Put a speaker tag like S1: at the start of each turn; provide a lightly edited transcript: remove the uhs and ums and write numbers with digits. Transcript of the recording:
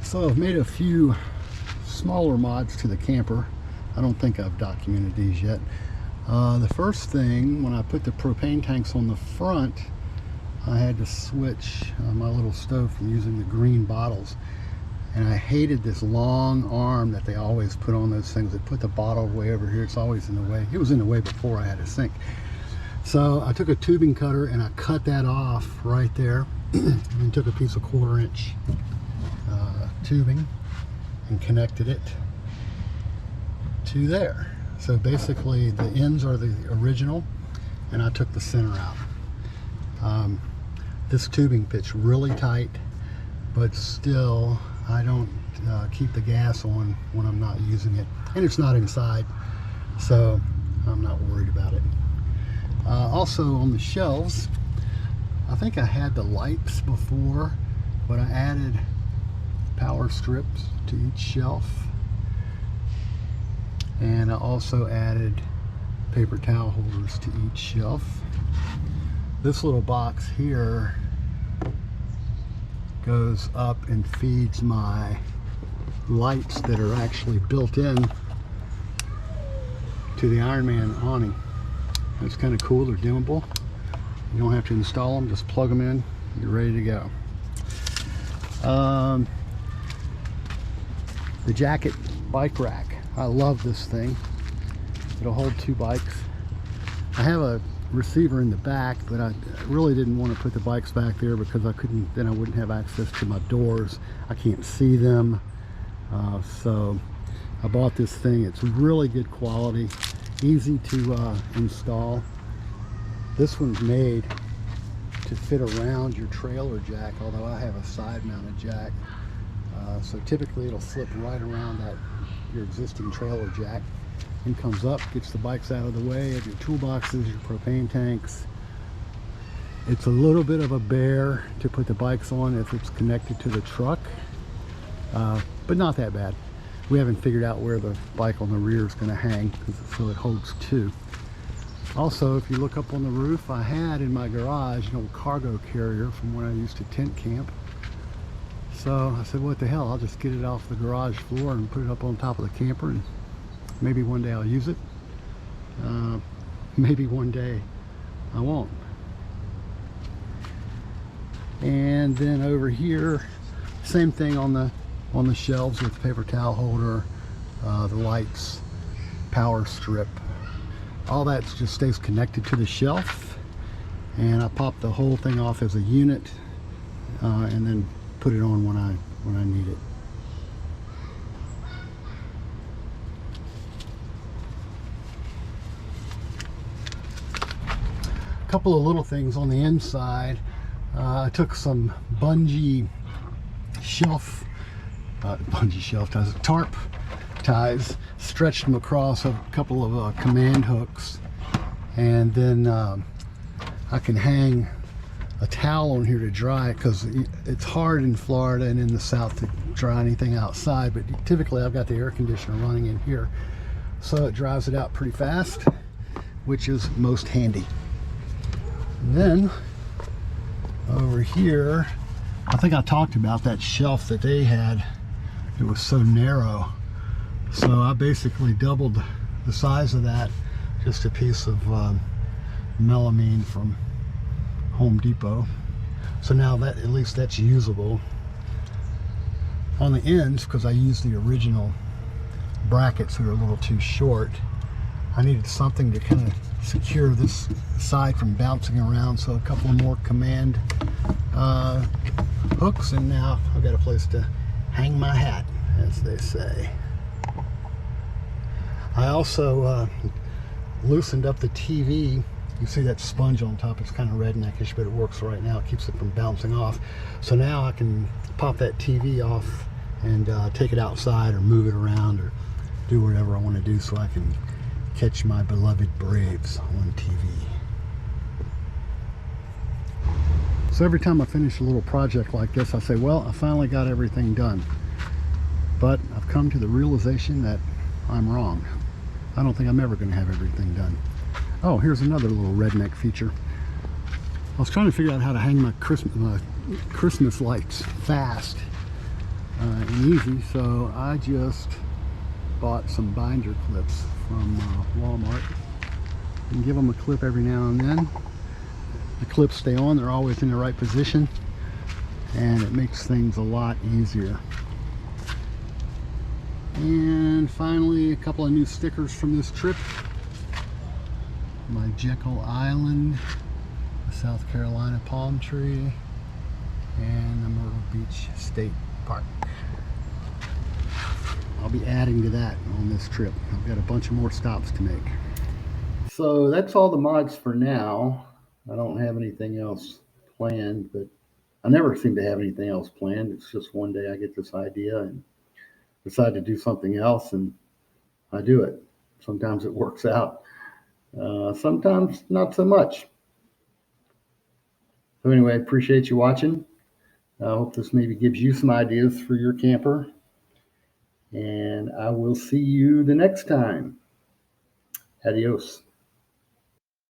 S1: So I've made a few smaller mods to the camper. I don't think I've documented these yet. The first thing, when I put the propane tanks on the front, I had to switch my little stove from using the green bottles. And I hated this long arm that they always put on those things. They put the bottle way over here. It's always in the way. It was in the way before I had a sink. So I took a tubing cutter and I cut that off right there and took a piece of 1/4 inch tubing and connected it to there. So basically the ends are the original and I took the center out. This tubing fits really tight, but still I don't keep the gas on when I'm not using it, and it's not inside, so I'm not worried about it. Also on the shelves, I think I had the lights before, but I added power strips to each shelf, and I also added paper towel holders to each shelf. This little box here goes up and feeds my lights that are actually built in to the Ironman awning. It's kind of cool. They're dimmable. You don't have to install them, just plug them in, you're ready to go. The Jacket bike rack, I love this thing. It'll hold 2 bikes. I have a receiver in the back, but I really didn't want to put the bikes back there because then I wouldn't have access to my doors. I can't see them. So I bought this thing. It's really good quality, easy to install. This one's made to fit around your trailer jack, although I have a side mounted jack. So typically it'll slip right around your existing trailer jack and comes up, gets the bikes out of the way of your toolboxes, your propane tanks. It's a little bit of a bear to put the bikes on if it's connected to the truck, but not that bad. We haven't figured out where the bike on the rear is going to hang, so it holds 2. Also, if you look up on the roof, I had in my garage an old cargo carrier from when I used to tent camp. So I said, what the hell, I'll just get it off the garage floor and put it up on top of the camper, and maybe one day I'll use it. Maybe one day I won't. And then over here, same thing on the shelves with paper towel holder, the lights, power strip. All that just stays connected to the shelf, and I pop the whole thing off as a unit and then put it on when I need it. A couple of little things on the inside. I took some bungee shelf ties, tarp ties, stretched them across a couple of command hooks, and then I can hang a towel on here to dry it, because it's hard in Florida and in the South to dry anything outside, but typically I've got the air conditioner running in here, so it dries it out pretty fast, which is most handy. And then over here, I think I talked about that shelf that they had. It was so narrow, so I basically doubled the size of that, just a piece of melamine from Home Depot. So now that, at least that's usable. On the ends, because I used the original brackets that are a little too short, I needed something to kind of secure this side from bouncing around, so a couple of more command hooks, and now I've got a place to hang my hat, as they say. I also loosened up the TV. You see that sponge on top, it's kind of redneckish, but it works right now. It keeps it from bouncing off. So now I can pop that TV off and take it outside or move it around or do whatever I want to do, so I can catch my beloved Braves on TV. So every time I finish a little project like this, I say, well, I finally got everything done. But I've come to the realization that I'm wrong. I don't think I'm ever going to have everything done. Oh, here's another little redneck feature. I was trying to figure out how to hang my Christmas lights fast and easy. So I just bought some binder clips from Walmart and give them a clip every now and then. The clips stay on, they're always in the right position, and it makes things a lot easier. And finally, a couple of new stickers from this trip. My Jekyll Island, the South Carolina palm tree, and the Myrtle Beach State Park. I'll be adding to that on this trip. I've got a bunch of more stops to make. So that's all the mods for now. I don't have anything else planned, but I never seem to have anything else planned. It's just one day I get this idea and decide to do something else, and I do it. Sometimes it works out, sometimes not so much. So anyway, I appreciate you watching. I hope this maybe gives you some ideas for your camper, and I will see you the next time. Adios.